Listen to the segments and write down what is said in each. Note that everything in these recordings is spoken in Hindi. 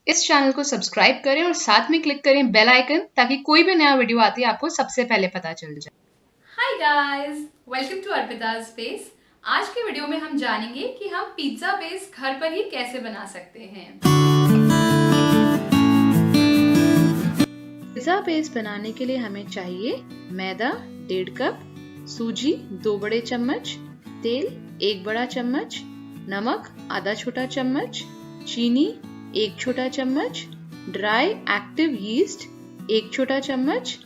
इस चैनल को सब्सक्राइब करें और साथ में क्लिक करें बेल आइकन ताकि कोई भी नया वीडियो आती है आपको सबसे पहले पता चल जाए। Hi guys, welcome to Arpita's space. आज के वीडियो में हम जानेंगे कि हम पिज्जा बेस घर पर ही कैसे बना सकते हैं। पिज्जा बेस बनाने के लिए हमें चाहिए मैदा 1.5 कप, सूजी 2 बड़े चम्मच, तेल 1 बड़ा चम्मच, नमक आधा छोटा चम्मच, चीनी 1 छोटा चम्मच, ड्राई एक्टिव यीस्ट 1 छोटा चम्मच।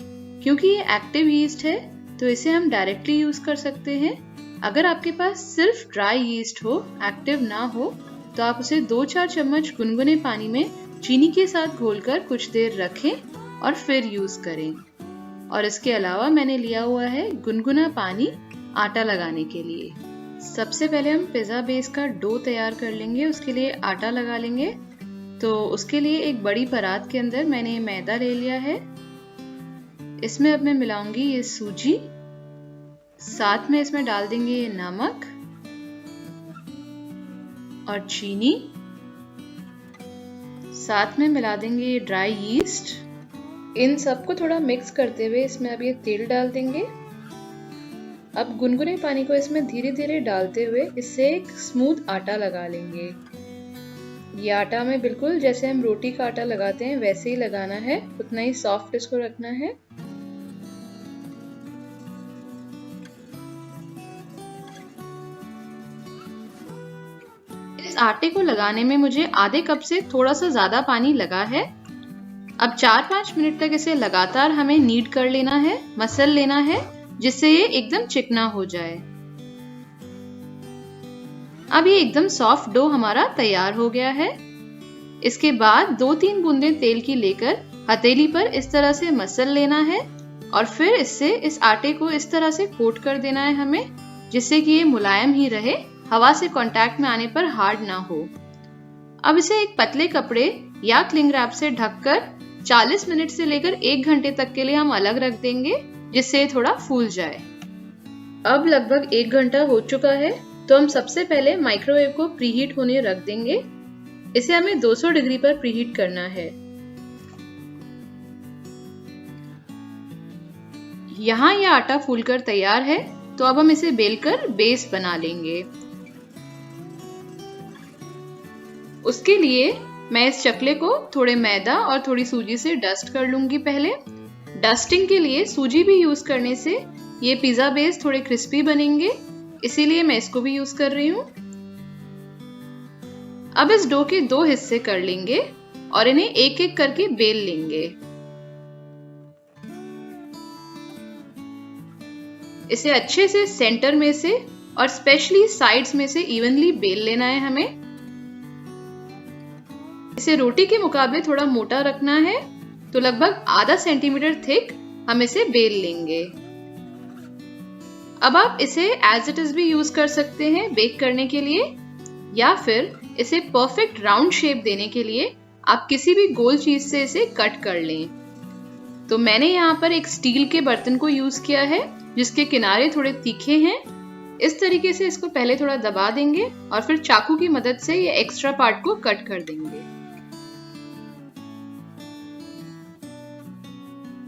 क्योंकि ये एक्टिव यीस्ट है तो इसे हम डायरेक्टली यूज कर सकते हैं। अगर आपके पास सिर्फ ड्राई यीस्ट हो, एक्टिव ना हो, तो आप उसे 2-4 चम्मच गुनगुने पानी में चीनी के साथ घोलकर कुछ देर रखें और फिर यूज करें। और इसके अलावा मैंने लिया हुआ है गुनगुना पानी आटा लगाने के लिए। सबसे पहले हम पिज्जा बेस का डो तैयार कर लेंगे, उसके लिए आटा लगा लेंगे। तो उसके लिए एक बड़ी परात के अंदर मैंने मैदा ले लिया है। इसमें अब मैं मिलाऊंगी ये सूजी, साथ में इसमें डाल देंगे ये नमक और चीनी, साथ में मिला देंगे ये ड्राई यीस्ट। इन सबको थोड़ा मिक्स करते हुए इसमें अब ये तेल डाल देंगे। अब गुनगुने पानी को इसमें धीरे धीरे डालते हुए इससे एक स्मूथ आटा लगा लेंगे। ये आटा हमें बिल्कुल जैसे हम रोटी का आटा लगाते हैं वैसे ही लगाना है, उतना ही सॉफ्ट इसको रखना है। इस आटे को लगाने में मुझे आधे कप से थोड़ा सा ज्यादा पानी लगा है। अब 4-5 मिनट तक इसे लगातार हमें नीड कर लेना है, मसल लेना है, जिससे ये एकदम चिकना हो जाए। अब ये एकदम सॉफ्ट डो हमारा तैयार हो गया है। इसके बाद 2-3 बूंदें तेल की लेकर हथेली पर इस तरह से मसल लेना है और फिर इससे इस आटे को इस तरह से कोट कर देना है हमें, जिससे कि ये मुलायम ही रहे, हवा से कांटेक्ट में आने पर हार्ड ना हो। अब इसे एक पतले कपड़े या क्लिंग रैप से ढककर 40 मिनट से लेकर 1 घंटे तक के लिए हम अलग रख देंगे, जिससे ये थोड़ा फूल जाए। अब लगभग 1 घंटा हो चुका है, तो हम सबसे पहले माइक्रोवेव को प्रीहीट होने रख देंगे। इसे हमें 200 डिग्री पर प्रीहीट करना है। यहाँ यह आटा फूलकर तैयार है, तो अब हम इसे बेलकर बेस बना लेंगे। उसके लिए मैं इस चकले को थोड़े मैदा और थोड़ी सूजी से डस्ट कर लूंगी। पहले डस्टिंग के लिए सूजी भी यूज करने से ये पिज्जा बेस थोड़े क्रिस्पी बनेंगे, इसीलिए मैं इसको भी यूज कर रही हूँ। अब इस डो के 2 हिस्से कर लेंगे और इन्हें एक एक करके बेल लेंगे। इसे अच्छे से सेंटर में से और स्पेशली साइड्स में से इवनली बेल लेना है हमें। इसे रोटी के मुकाबले थोड़ा मोटा रखना है, तो लगभग आधा सेंटीमीटर थिक हम इसे बेल लेंगे। अब आप इसे एज इट इज भी यूज कर सकते हैं बेक करने के लिए, या फिर इसे परफेक्ट राउंड शेप देने के लिए आप किसी भी गोल चीज से इसे कट कर लें। तो मैंने यहाँ पर एक स्टील के बर्तन को यूज किया है जिसके किनारे थोड़े तीखे हैं। इस तरीके से इसको पहले थोड़ा दबा देंगे और फिर चाकू की मदद से ये एक्स्ट्रा पार्ट को कट कर देंगे।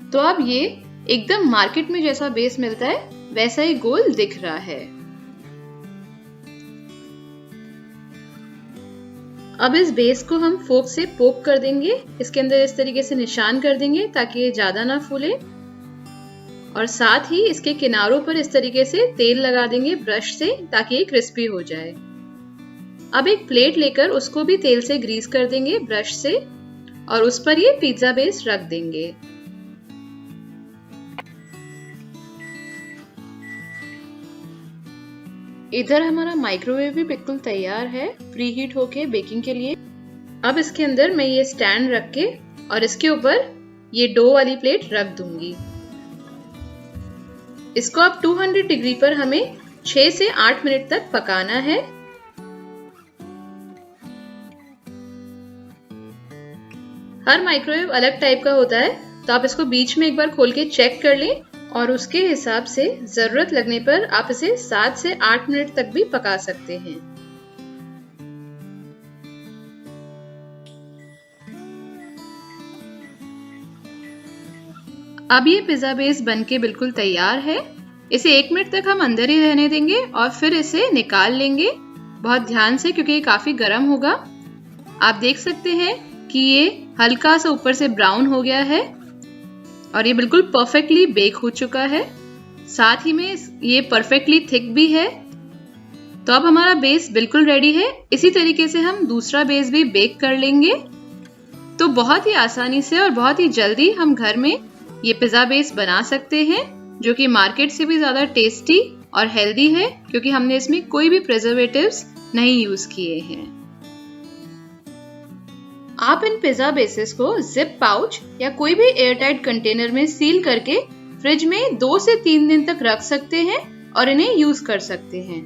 तो अब ये एकदम मार्केट में जैसा बेस मिलता है वैसा ही गोल दिख रहा है। अब इस बेस को हम फोर्क से पोक कर देंगे, इसके अंदर इस तरीके से निशान कर देंगे ताकि ये ज्यादा ना फूले, और साथ ही इसके किनारों पर इस तरीके से तेल लगा देंगे ब्रश से ताकि ये क्रिस्पी हो जाए। अब एक प्लेट लेकर उसको भी तेल से ग्रीस कर देंगे ब्रश से और उस पर ये पिज्जा बेस रख देंगे। इधर हमारा माइक्रोवेव भी बिल्कुल तैयार है प्रीहीट होके बेकिंग के लिए। अब इसके अंदर मैं ये स्टैंड रख के और इसके ऊपर ये डो वाली प्लेट रख दूंगी। इसको अब 200 डिग्री पर हमें 6 से 8 मिनट तक पकाना है। हर माइक्रोवेव अलग टाइप का होता है, तो आप इसको बीच में एक बार खोल के चेक कर लें और उसके हिसाब से जरूरत लगने पर आप इसे 7 से 8 मिनट तक भी पका सकते हैं। अब ये पिज्जा बेस बनके बिल्कुल तैयार है। इसे 1 मिनट तक हम अंदर ही रहने देंगे और फिर इसे निकाल लेंगे बहुत ध्यान से, क्योंकि ये काफी गर्म होगा। आप देख सकते हैं कि ये हल्का सा ऊपर से ब्राउन हो गया है और ये बिल्कुल परफेक्टली बेक हो चुका है। साथ ही में ये परफेक्टली थिक भी है। तो अब हमारा बेस बिल्कुल रेडी है। इसी तरीके से हम दूसरा बेस भी बेक कर लेंगे। तो बहुत ही आसानी से और बहुत ही जल्दी हम घर में ये पिज्जा बेस बना सकते हैं, जो कि मार्केट से भी ज्यादा टेस्टी और हेल्दी है, क्योंकि हमने इसमें कोई भी प्रिजर्वेटिव्स नहीं यूज किए हैं। आप इन पिज्जा बेसेस को जिप पाउच या कोई भी एयरटाइट कंटेनर में सील करके फ्रिज में 2 से 3 दिन तक रख सकते हैं और इन्हें यूज कर सकते हैं।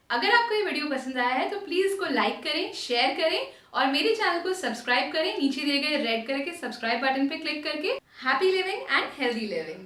अगर आपको ये वीडियो पसंद आया है तो प्लीज इसको लाइक करें, शेयर करें और मेरे चैनल को सब्सक्राइब करें। नीचे दिए गए रेड कलर के सब्सक्राइब बटन पे क्लिक करके। Happy living and healthy living.